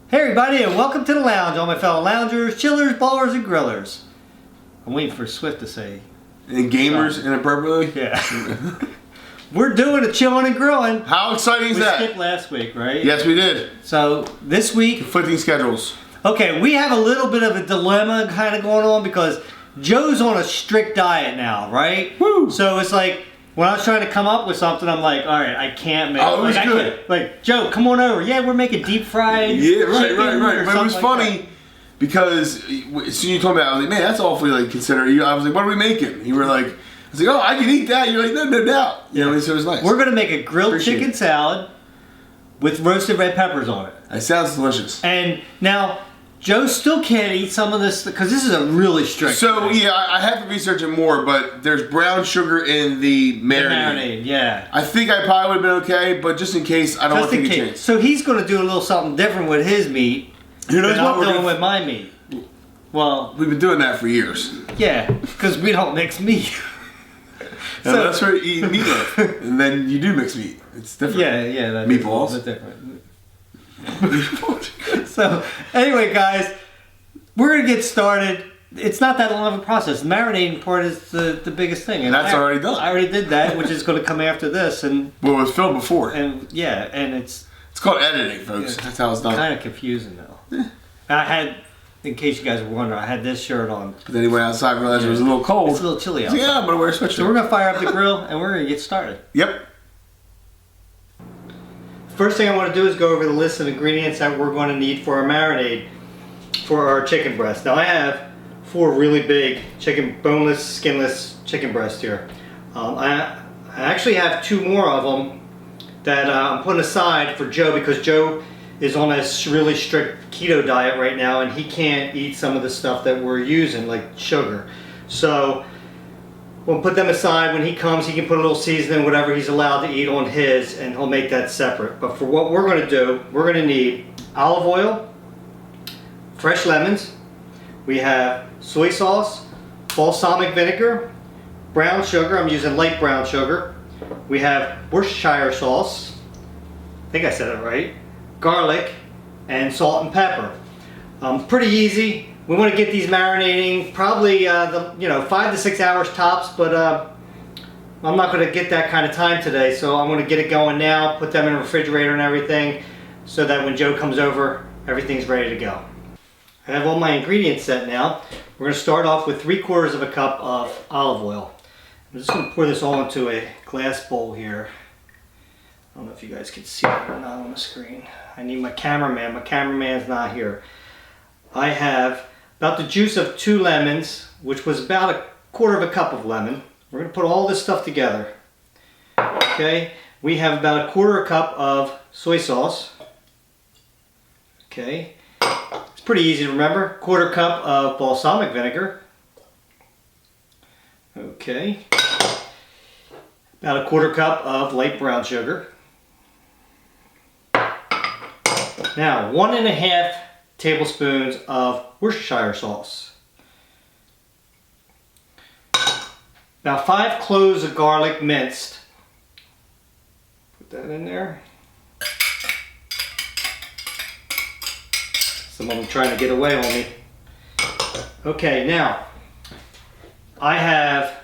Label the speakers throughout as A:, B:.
A: Hey everybody, and welcome to the lounge, all my fellow loungers, chillers, ballers, and grillers. I'm waiting for Swift to say.
B: And gamers inappropriately?
A: Yeah. We're doing a chilling and grilling.
B: How exciting is that?
A: We skipped last week, right?
B: Yes, we did.
A: So this week,
B: conflicting schedules.
A: Okay, we have a little bit of a dilemma kind of going on because Joe's on a strict diet now, right?
B: Woo!
A: So it's like, when I was trying to come up with something, I'm like, all right, I can't make.
B: Oh, it was good.
A: Like, Joe, come on over. Yeah, we're making deep fried.
B: Yeah, right. But it was
A: like
B: funny
A: that.
B: because as soon as you told me that, I was like, man, that's awfully like considerate. I was like, what are we making? You were like, I was like, oh, I can eat that. You're like, no doubt. You know, so it was nice.
A: We're gonna make a grilled chicken salad with roasted red peppers on it.
B: That sounds delicious.
A: And now, Joe still can't eat some of this because this is a really strict.
B: So yeah, I have to research it more, but there's brown sugar in the marinade.
A: Yeah.
B: I think I probably would have been okay, but just in case, I don't want to take a chance.
A: So he's going to do a little something different with his meat.
B: You know
A: what I'm doing with my meat. Well,
B: we've been doing that for years.
A: Yeah, because we don't mix meat.
B: So that's where you eat meatloaf, and then you do mix meat. It's different.
A: Yeah, that
B: meatballs.
A: Is different. So anyway, guys, we're gonna get started. It's not that long of a process. The marinating part is the biggest thing, and
B: that's already done.
A: I already did that, which is going to come after this. And
B: well, it was filmed before.
A: And yeah, and it's
B: called editing, folks. That's how it's done.
A: Kind of confusing though. I had, in case you guys were wondering, I had this shirt on.
B: But then he went outside and realized it was a little cold.
A: It's a little chilly outside.
B: Yeah, I'm gonna wear a sweatshirt.
A: So we're gonna fire up the grill and we're gonna get started.
B: Yep.
A: First thing I want to do is go over the list of ingredients that we're going to need for our marinade for our chicken breast. Now I have 4 really big boneless, skinless chicken breasts here. I actually have 2 more of them that I'm putting aside for Joe because Joe is on a really strict keto diet right now and he can't eat some of the stuff that we're using, like sugar. So we'll put them aside. When he comes, he can put a little seasoning, whatever he's allowed to eat on his, and he'll make that separate. But for what we're going to do, we're going to need olive oil, fresh lemons, we have soy sauce, balsamic vinegar, brown sugar, I'm using light brown sugar, we have Worcestershire sauce, I think I said it right, garlic, and salt and pepper. Pretty easy. We want to get these marinating probably 5 to 6 hours tops, but I'm not going to get that kind of time today, so I'm going to get it going now, put them in the refrigerator and everything, so that when Joe comes over, everything's ready to go. I have all my ingredients set now. We're going to start off with 3/4 of a cup of olive oil. I'm just going to pour this all into a glass bowl here. I don't know if you guys can see it or not on the screen. I need my cameraman. My cameraman's not here. I have about the juice of 2 lemons, which was about 1/4 of a cup of lemon. We're going to put all this stuff together. Okay, we have about 1/4 cup of soy sauce. Okay, it's pretty easy to remember. 1/4 cup of balsamic vinegar. Okay, about 1/4 cup of light brown sugar. Now, 1½ tablespoons of Worcestershire sauce. About 5 cloves of garlic minced. Put that in there. Some of them trying to get away on me. Okay, now I have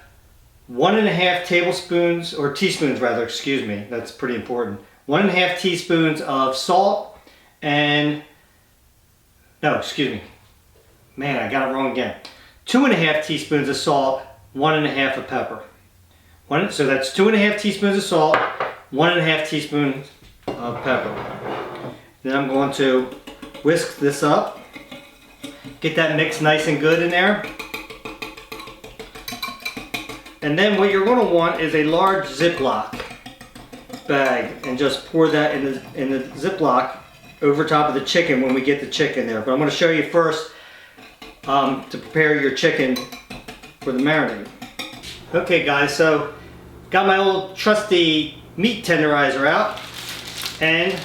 A: 1½ tablespoons, or teaspoons rather, excuse me, that's pretty important. 1½ teaspoons of salt and no, excuse me. Man, I got it wrong again. 2½ teaspoons of salt, 1½ of pepper. So that's 2½ teaspoons of salt, 1½ teaspoons of pepper. Then I'm going to whisk this up. Get that mix nice and good in there. And then what you're going to want is a large Ziploc bag and just pour that in the Ziploc over top of the chicken when we get the chicken there. But I'm going to show you first to prepare your chicken for the marinade. Okay guys, so got my old trusty meat tenderizer out and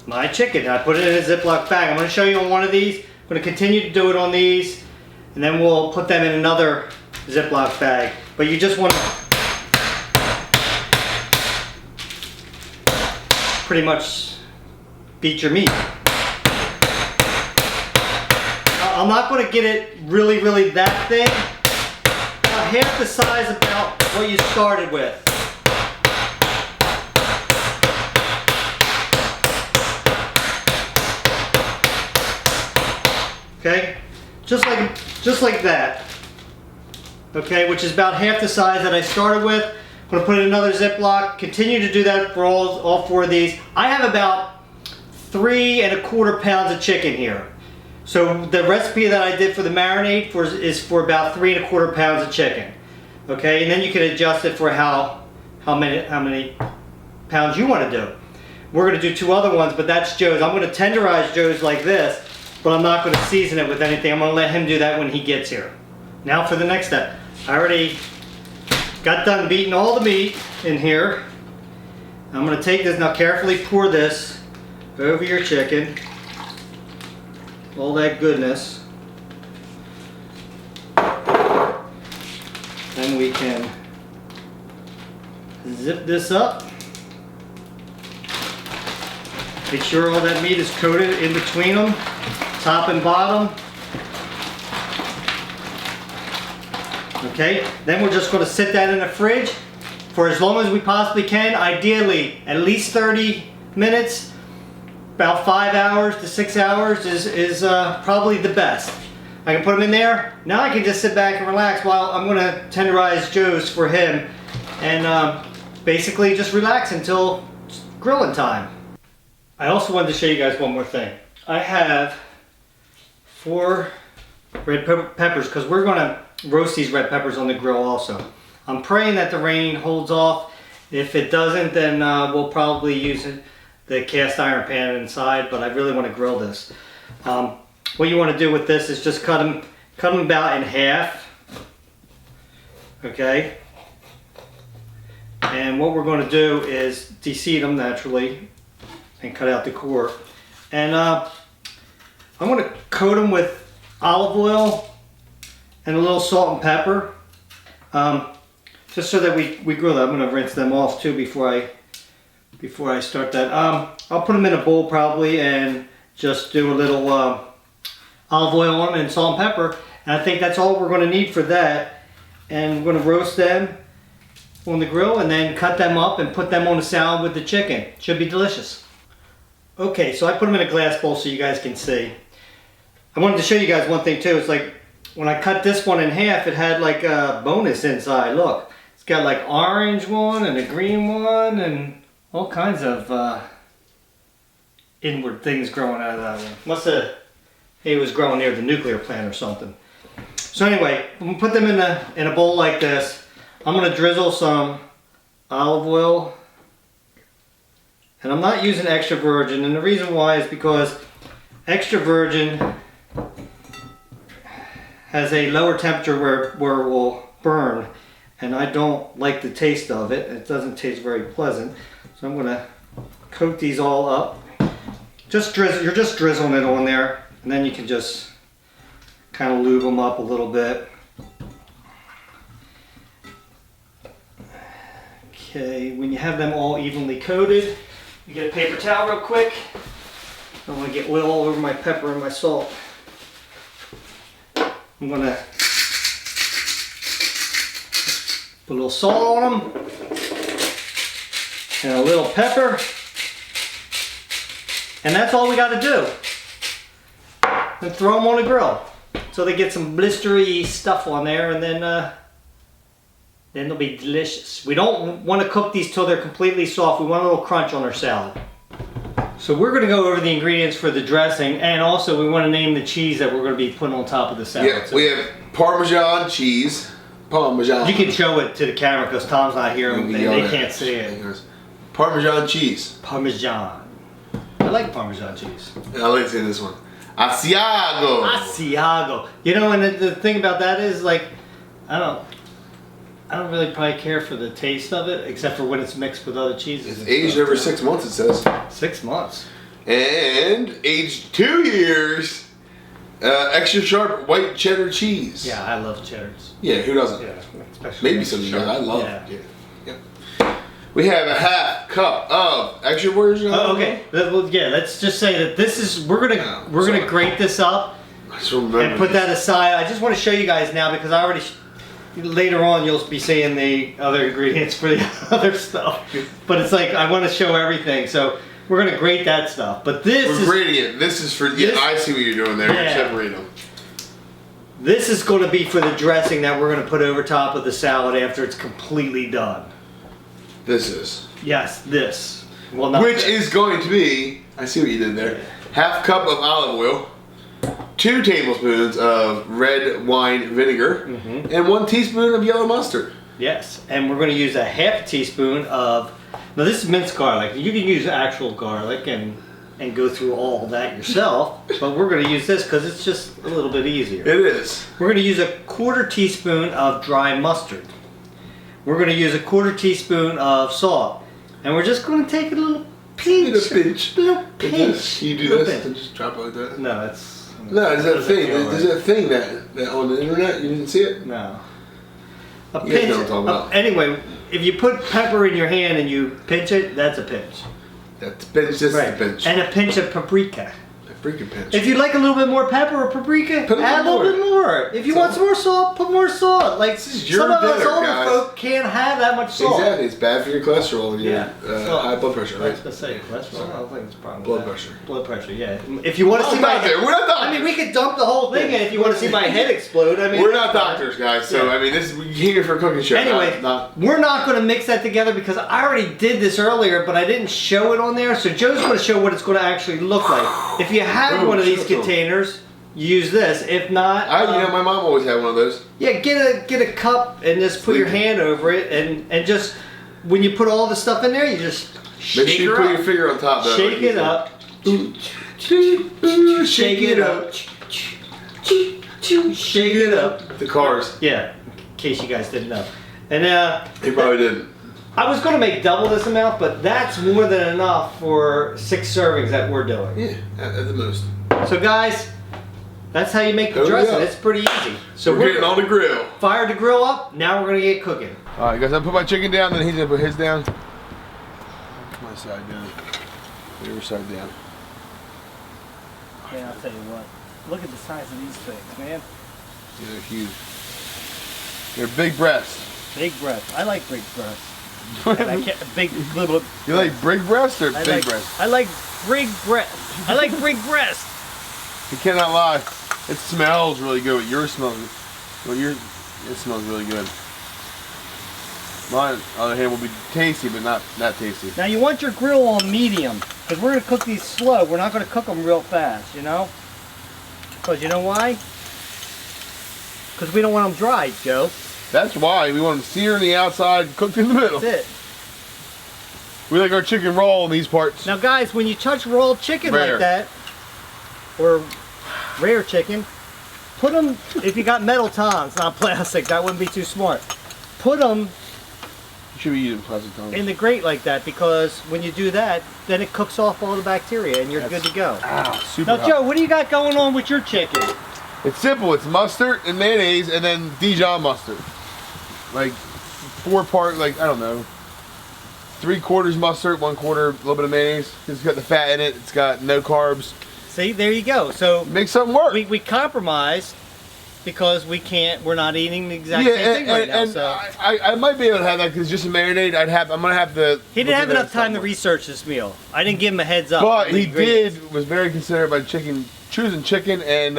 A: my chicken. I put it in a Ziploc bag. I'm going to show you on one of these. I'm going to continue to do it on these and then we'll put them in another Ziploc bag. But you just want to pretty much beat your meat. I'm not going to get it really, really that thin. About half the size about what you started with. Okay, just like that. Okay, which is about half the size that I started with. I'm going to put in another Ziploc. Continue to do that for all 4 of these. I have about 3 1/4 pounds of chicken here. So the recipe that I did for the marinade is for about 3 1/4 pounds of chicken. Okay, and then you can adjust it for how many pounds you want to do. We're going to do 2 other ones, but that's Joe's. I'm going to tenderize Joe's like this, but I'm not going to season it with anything. I'm going to let him do that when he gets here. Now for the next step. I already got done beating all the meat in here. I'm going to take this, now carefully pour this over your chicken. All that goodness. Then we can zip this up. Make sure all that meat is coated in between them, top and bottom. Okay, then we're just going to sit that in the fridge for as long as we possibly can. Ideally, at least 30 minutes. About 5 hours to 6 hours is probably the best. I can put them in there. Now I can just sit back and relax while I'm going to tenderize Joe's for him. And basically just relax until grilling time. I also wanted to show you guys one more thing. I have 4 red peppers because we're going to roast these red peppers on the grill also. I'm praying that the rain holds off. If it doesn't, then we'll probably use the cast iron pan inside, but I really want to grill this. What you want to do with this is just cut them about in half. Okay? And what we're going to do is deseed them naturally and cut out the core. And I'm going to coat them with olive oil and a little salt and pepper, just so that we grill them. I'm going to rinse them off too before I start that. I'll put them in a bowl probably and just do a little olive oil on them and salt and pepper. And I think that's all we're going to need for that. And we're going to roast them on the grill and then cut them up and put them on a salad with the chicken. Should be delicious. Okay, so I put them in a glass bowl so you guys can see. I wanted to show you guys one thing too. It's like when I cut this one in half, it had like a bonus inside. Look, it's got like orange one and a green one and all kinds of inward things growing out of that one. Must have, it was growing near the nuclear plant or something. So anyway, I'm gonna put them in a bowl like this. I'm gonna drizzle some olive oil, and I'm not using extra virgin, and the reason why is because extra virgin has a lower temperature where it will burn, and I don't like the taste of it. It doesn't taste very pleasant. So I'm gonna coat these all up. Just drizzle, you're just drizzling it on there, and then you can just kind of lube them up a little bit. Okay, when you have them all evenly coated, you get a paper towel real quick. I don't want to get oil all over my pepper and my salt. I'm going to put a little salt on them and a little pepper, and that's all we got to do. And throw them on the grill so they get some blistery stuff on there, and then they'll be delicious. We don't want to cook these till they're completely soft. We want a little crunch on our salad. So we're going to go over the ingredients for the dressing, and also we want to name the cheese that we're going to be putting on top of the salad.
B: Yeah, we have Parmesan cheese. Parmesan.
A: You can show it to the camera because Tom's not here and they can't see it.
B: Parmesan cheese.
A: Parmesan. I like Parmesan cheese.
B: I like saying this one. Asiago.
A: Asiago. You know, and the thing about that is, like, I don't really probably care for the taste of it, except for when it's mixed with other cheeses.
B: It's aged over 6 months, it says.
A: 6 months.
B: And aged 2 years. Extra sharp white cheddar cheese.
A: Yeah, I love cheddars.
B: Yeah, who doesn't?
A: Yeah, especially
B: maybe some of you guys. I love
A: yeah.
B: it. Yeah. We have a half cup of extra virgin.
A: Oh, okay. Yeah, let's just say that this is we're gonna grate this up
B: I still remember.
A: And put that aside. I just want to show you guys now because I already. Later on, you'll be seeing the other ingredients for the other stuff. But it's like I want to show everything, so we're gonna grate that stuff. But this is
B: grating it. This is for. Yeah, I see what you're doing there.
A: Yeah.
B: You're separating them.
A: This is going to be for the dressing that we're going to put over top of the salad after it's completely done.
B: This is.
A: Yes, this. Well, not
B: Which
A: this.
B: is going to be. I see what you did there. Half cup of olive oil. 2 tablespoons of red wine vinegar, and 1 teaspoon of yellow mustard.
A: Yes, and we're going to use a half teaspoon of. Now this is minced garlic. You can use actual garlic and go through all that yourself, but we're going to use this because it's just a little bit easier.
B: It is.
A: We're going to use a 1/4 teaspoon of dry mustard. We're going to use a 1/4 teaspoon of salt, and we're just going to take a little pinch.
B: A pinch.
A: Little pinch.
B: You do
A: Little
B: this
A: pinch.
B: and just drop it like that.
A: No, it's.
B: No, there's that thing.
A: feel
B: There's that thing that on the internet. You didn't see it?
A: No. A
B: You guys
A: pinch.
B: know what I'm talking about.
A: Anyway, if you put pepper in your hand and you pinch it, that's a pinch.
B: That's pinch. This is the pinch.
A: And a pinch of paprika.
B: A freaking pinch.
A: If you like a little bit more pepper or paprika,
B: Put a
A: add a
B: little
A: little bit more. If you want some more salt, put more salt. Like
B: is your
A: some of us
B: dinner,
A: older
B: guys.
A: folk can't have that much salt.
B: Exactly. It's bad for your cholesterol and your
A: Yeah.
B: high blood pressure,
A: I was
B: right?
A: gonna say cholesterol. I don't think it's a problem.
B: Blood
A: with that.
B: pressure.
A: Blood pressure. Yeah. If you want to see
B: We're
A: my
B: not there. We're not doctors.
A: I mean, we could dump the whole thing in if you want to see my head explode. I mean,
B: We're not doctors, guys. So
A: Yeah.
B: I mean, this we came here for a cooking show.
A: Anyway, we're not going to mix that together because I already did this earlier, but I didn't show it on there. So Joe's going to show what it's going to actually look like. If you have
B: Oh,
A: one of these
B: shut up.
A: containers, use this. If not,
B: you know, my mom always had one of those.
A: yeah, get a cup and just put your hand over it, and just when you put all the stuff in there, you just shake
B: Make sure you
A: her
B: put
A: up.
B: your finger on top. Though,
A: Shake it up.
B: Shake it up.
A: Shake it up.
B: The cars.
A: Yeah, in case you guys didn't know. And
B: He probably didn't.
A: I was going to make double this amount, but that's more than enough for 6 servings that we're doing.
B: Yeah, at the most.
A: So guys, that's how you make the
B: Oh,
A: dressing.
B: yeah.
A: It's pretty easy. So
B: We're getting on the grill.
A: fired the grill up. Now we're going to get cooking.
B: All right, guys, I put my chicken down, then he's gonna put his down. Put my side down. Put your side down.
A: Yeah, I'll tell you what. Look at the size of these things, man.
B: Yeah, they're huge. They're big breasts.
A: Big breasts. I like big breasts. And I can't, big little.
B: You like big breasts or
A: I
B: big
A: like,
B: breasts?
A: I like big breasts. I like big breasts.
B: You cannot lie. It smells really good. What yours smells. It smells really good. Mine, on the other hand, will be tasty, but not that tasty.
A: Now you want your grill on medium, because we're going to cook these slow. We're not going to cook them real fast, you know? Because you know why? Because we don't want them dry, Joe.
B: That's why we want them seared on the outside, cooked in the middle.
A: That's it.
B: We like our chicken raw in these parts.
A: Now guys, when you touch raw chicken
B: Rare.
A: like that, or rare chicken, put them, if you got metal tongs, not plastic, that wouldn't be too smart. Put them
B: You should be using plastic tongs.
A: in the grate like that, because when you do that, then it cooks off all the bacteria and you're good to go.
B: Super
A: Now
B: hot.
A: Joe, what do you got going on with your chicken?
B: It's simple. It's mustard and mayonnaise and then Dijon mustard. Like 4-part, like, I don't know, 3/4 mustard, 1/4 a little bit of mayonnaise. It's got the fat in it. It's got no carbs.
A: See, there you go. So
B: Make something work.
A: we compromised because we're not eating the exact same thing right now. So
B: I might be able to have that because just a marinade. I'm gonna have to.
A: he didn't have enough time to research this meal. I didn't give him a heads up.
B: But
A: on the
B: he
A: ingredients.
B: was very considerate by choosing chicken and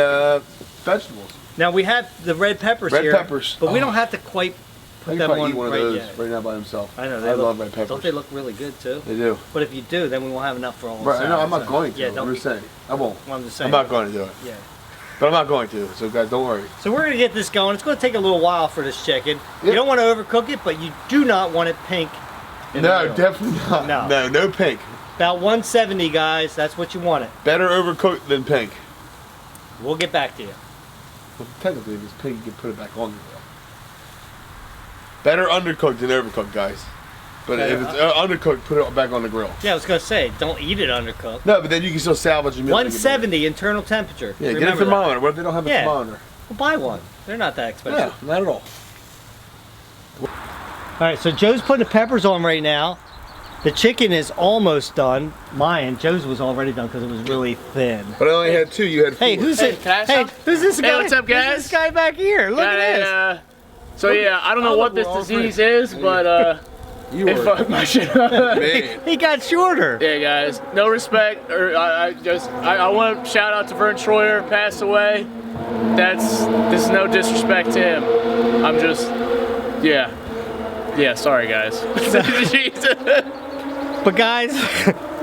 B: vegetables.
A: Now we have the red peppers
B: Red
A: here.
B: peppers.
A: But we
B: Oh.
A: don't have to quite
B: I
A: put
B: could
A: them
B: probably
A: on
B: eat one of
A: right
B: those
A: yet.
B: right now by himself.
A: I know.
B: I love red peppers.
A: Don't they look really good too?
B: They do.
A: But if you do, then we won't have enough for all.
B: Right. No, I'm not
A: so-
B: going to.
A: Yeah,
B: I'm
A: don't.
B: just saying. I won't.
A: I'm just saying.
B: I'm not going to do it.
A: Yeah.
B: But I'm not going to. So guys, don't worry.
A: So we're gonna get this going. It's gonna take a little while for this chicken. You
B: Yep.
A: don't want to overcook it, but you do not want it pink. in the
B: No,
A: middle.
B: definitely not.
A: No.
B: No pink.
A: About 170, guys. That's what you want it.
B: Better overcooked than pink.
A: We'll get back to you.
B: Well, technically, if it's pink, you can put it back on the grill. Better undercooked than overcooked, guys. But if it's undercooked, put it back on the grill.
A: Yeah, I was gonna say, don't eat it undercooked.
B: No, but then you can still salvage your meal.
A: 170 internal temperature.
B: Yeah, get a
A: Remember that.
B: thermometer. What if they don't have a
A: Yeah.
B: thermometer?
A: Well, buy one. They're not that expensive.
B: Yeah, not at all.
A: All right, so Joe's putting the peppers on right now. The chicken is almost done. Mine, Joe's was already done because it was really thin.
B: But I only had 2. You had 4.
A: Hey, who's it?
C: can I have
A: Hey,
C: some?
A: who's this guy?
C: Hey, what's up, guys?
A: Who's this guy back here? Look at this.
C: So yeah, I don't know what this disease is, but
B: You
C: it
B: were
C: fucked my shit up.
B: man.
A: He got shorter.
C: Yeah, guys, no respect. Or I want to shout out to Vern Troyer, passed away. This is no disrespect to him. I'm just, yeah. Sorry, guys.
A: But guys,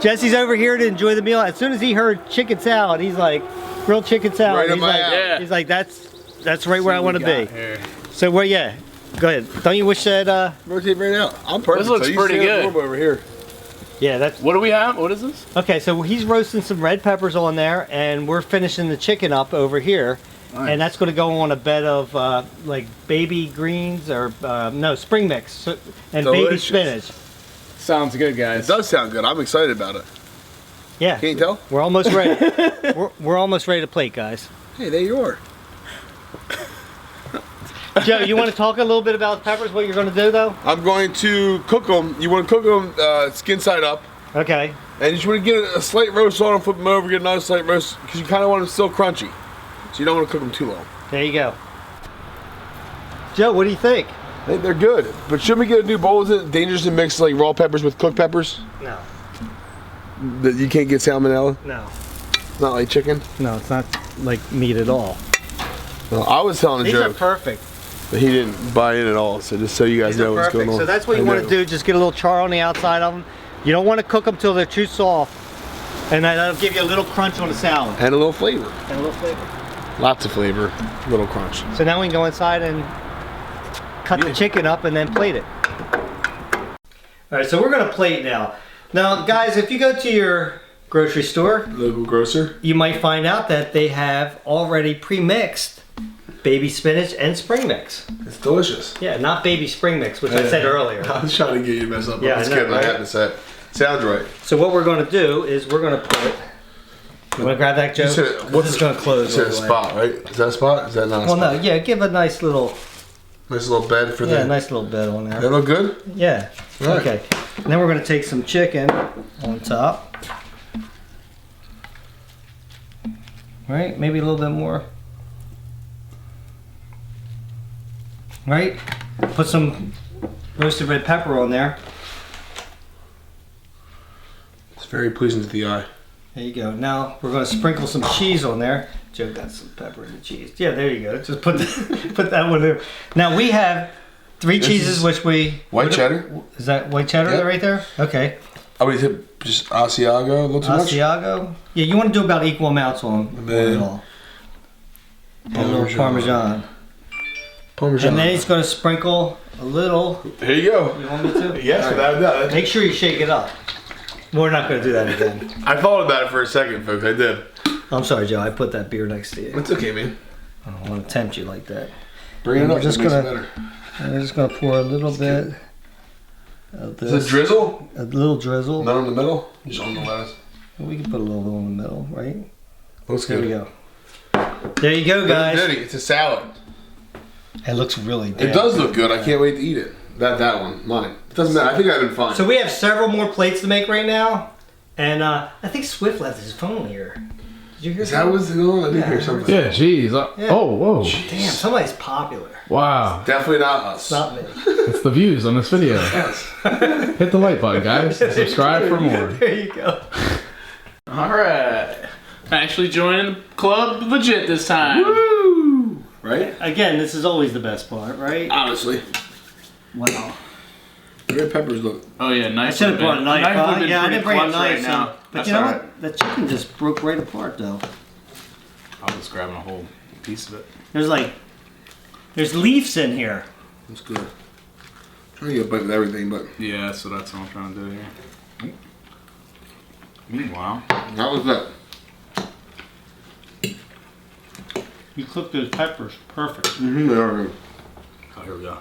A: Jesse's over here to enjoy the meal. As soon as he heard chicken salad, he's like, grilled chicken salad.
B: Right in
A: he's
B: my
A: like,
B: alley.
C: Yeah.
A: he's like, that's right where I want to be.
C: Here.
A: So well, yeah. Go ahead. Don't you wish that?
B: Rotate right now. I'm perfect.
C: This looks
B: so you
C: pretty
B: stand
C: good.
B: warm over here.
A: Yeah, that's
C: What do we have? What is this?
A: okay. So he's roasting some red peppers on there, and we're finishing the chicken up over here.
B: Nice.
A: And that's going to go on a bed of like baby greens or no spring mix and baby
B: Delicious.
A: spinach.
C: Sounds good,
B: It
C: guys.
B: does sound good. I'm excited about it.
A: Yeah,
B: Can't you tell?
A: we're almost ready. we're almost ready to plate, guys.
B: Hey, there you are.
A: Joe, you want to talk a little bit about peppers? What you're going to do though?
B: I'm going to cook them. You want to cook them skin side up.
A: Okay.
B: And you just want to get a slight roast on them, flip them over, get another slight roast, because you kind of want them still crunchy. So you don't want to cook them too long.
A: There you go. Joe, what do you think?
B: I think they're good. But should we get a new bowl? Is it dangerous to mix like raw peppers with cooked peppers?
A: No.
B: That you can't get salmonella?
A: No.
B: It's not like chicken?
A: No, it's not like meat at all.
B: Well, I was telling a
A: These are
B: joke,
A: perfect.
B: but he didn't buy in at all. So just so you guys
A: These
B: know
A: are
B: what's
A: perfect.
B: going on.
A: So that's what you
B: I
A: want
B: know.
A: to do. Just get a little char on the outside of them. You don't want to cook them till they're too soft. And that'll give you a little crunch on the salad.
B: And a little flavor.
A: And a little flavor.
B: Lots of flavor, little crunch.
A: So now we can go inside and cut the chicken up and then plate it. All right, so we're gonna plate now. Now, guys, if you go to your grocery store,
B: Local grocer.
A: you might find out that they have already pre-mixed baby spinach and spring mix.
B: It's delicious.
A: Yeah, not baby spring mix, which I said earlier.
B: I was trying to get you to mess up.
A: Yeah,
B: It's
A: I know,
B: good.
A: right?
B: I have to say. Sounds right.
A: So what we're gonna do is we're gonna put. You wanna grab that, Joe?
B: You said, what's
A: This is gonna close.
B: You
A: all
B: said a
A: the way.
B: spot, right? Is that a spot? Is that not a
A: Well,
B: spot?
A: no, yeah, give a nice little,
B: Nice little bed for the.
A: nice little bit on
B: That
A: there.
B: look good?
A: Yeah.
B: Right.
A: Okay. And then we're gonna take some chicken on top. Right? Maybe a little bit more. Right? Put some roasted red pepper on there.
B: It's very pleasing to the eye.
A: There you go. Now we're gonna sprinkle some cheese on there. Joe got some pepper and cheese. Yeah, there you go. Just put put that one there. Now we have 3
B: This
A: cheeses,
B: is
A: which we
B: white cheddar.
A: Is that white cheddar
B: Yep.
A: right there? Okay.
B: I would hit just Asiago a little too much.
A: Asiago. Yeah, you want to do about equal amounts on
B: then
A: it all. And a little Parmesan.
B: Parmesan.
A: And then he's going to sprinkle a little.
B: Here you go.
A: You want me to?
B: Yes,
A: All right.
B: without a doubt.
A: Make sure you shake it up. We're not going to do that again.
B: I thought about it for a second, folks. I did.
A: I'm sorry, Joe. I put that beer next to you.
B: It's okay, man.
A: I don't want to tempt you like that.
B: Bring it
A: We're
B: up.
A: just
B: Just gonna.
A: gonna- I'm just going to pour a little bit of
B: Is
A: this.
B: it drizzle?
A: A little drizzle.
B: Not on the middle. Just on the last.
A: We can put a little bit in the middle, right?
B: Looks
A: There
B: good.
A: we go. There you go, guys.
B: It's a salad.
A: It looks really
B: It
A: damn
B: does look good. I can't wait to eat it. That one, mine. It doesn't matter. I think I've been fine.
A: So we have several more plates to make right now, and I think Swift left his phone here. Did you hear
B: Is that what's going on? I did hear something.
D: Yeah, jeez.
A: Yeah.
D: Oh, whoa.
A: Damn, somebody's popular.
D: Wow.
B: Definitely not us.
A: It's not me.
D: It's the views on this video.
B: Yes.
D: Hit the like button, guys. And subscribe for more.
A: There you go.
C: Alright. Actually joining the club legit this time.
B: Woo! Right?
A: Again, this is always the best part, right?
B: Honestly.
A: Wow.
B: The red peppers look.
C: Oh yeah,
A: I
C: knife.
A: should have brought a knife.
C: would've
A: Huh?
C: been
A: Yeah, I
C: pretty
A: didn't bring a
C: clutch
A: knife.
C: right now.
A: But
C: That's
A: you know
C: alright.
A: what? The chicken just broke right apart, though.
C: I was grabbing a whole piece of it.
A: There's leaves in here.
B: That's good. Trying to get a bite with everything, but.
C: Yeah, so that's what I'm trying to do here. Meanwhile,
B: How was that?
A: You cooked those peppers perfect.
B: Mm-hmm. They are.
C: oh here we go.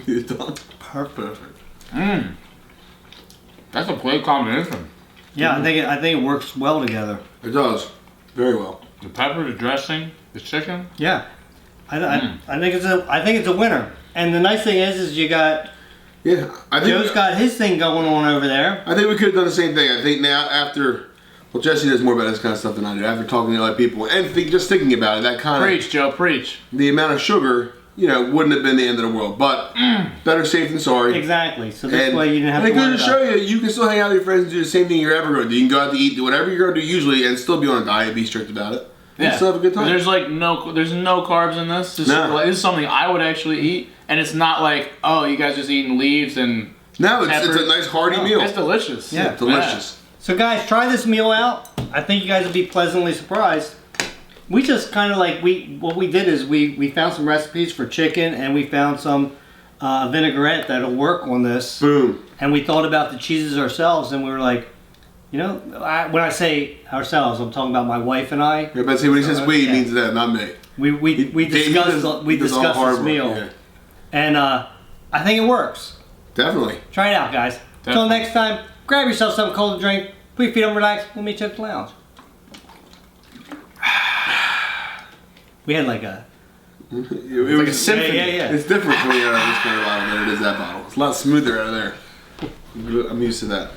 B: It's done.
A: Perfect.
C: Mmm. That's a great combination.
A: Yeah, I think it works well together.
B: It does. Very well.
C: The pepper, the dressing, the chicken.
A: Yeah, I think it's a winner. And the nice thing is you got
B: Yeah, I think
A: Joe's got his thing going on over there.
B: I think we could have done the same thing. I think now after, well, Jesse knows more about this kind of stuff than I do. After talking to other people and just thinking about it, that kind of
C: Preach, Joe, preach.
B: the amount of sugar, you know, wouldn't have been the end of the world. But better safe than sorry.
A: Exactly. So this way you didn't have to
B: worry about it. And it goes to show you, you can still hang out with your friends and do the same thing you're ever going to do. You can go out to eat, do whatever you're going to do usually, and still be on a diet, be strict about it. And still have a good time.
C: There's like there's no carbs in this. This is something I would actually eat, and it's not like, oh, you guys just eating leaves and
B: no, it's a nice hearty meal.
C: It's delicious.
A: Yeah,
B: delicious.
A: So guys, try this meal out. I think you guys will be pleasantly surprised. We just kind of like what we did is we found some recipes for chicken, and we found some vinaigrette that'll work on this.
B: Boom.
A: And we thought about the cheeses ourselves, and we were like, you know, when I say ourselves, I'm talking about my wife and I.
B: You're about to say when he says we, he means that, not me.
A: We discussed this meal,
B: yeah.
A: And I think it works.
B: Definitely.
A: Try it out, guys. Until next time, grab yourself something cold to drink. Put your feet up, relax. We'll meet you at the lounge. We had like a...
B: It was
C: like a symphony.
A: Yeah.
B: It's different coming out of this kind of bottle than it is that bottle. It's a lot smoother out of there. I'm used to that.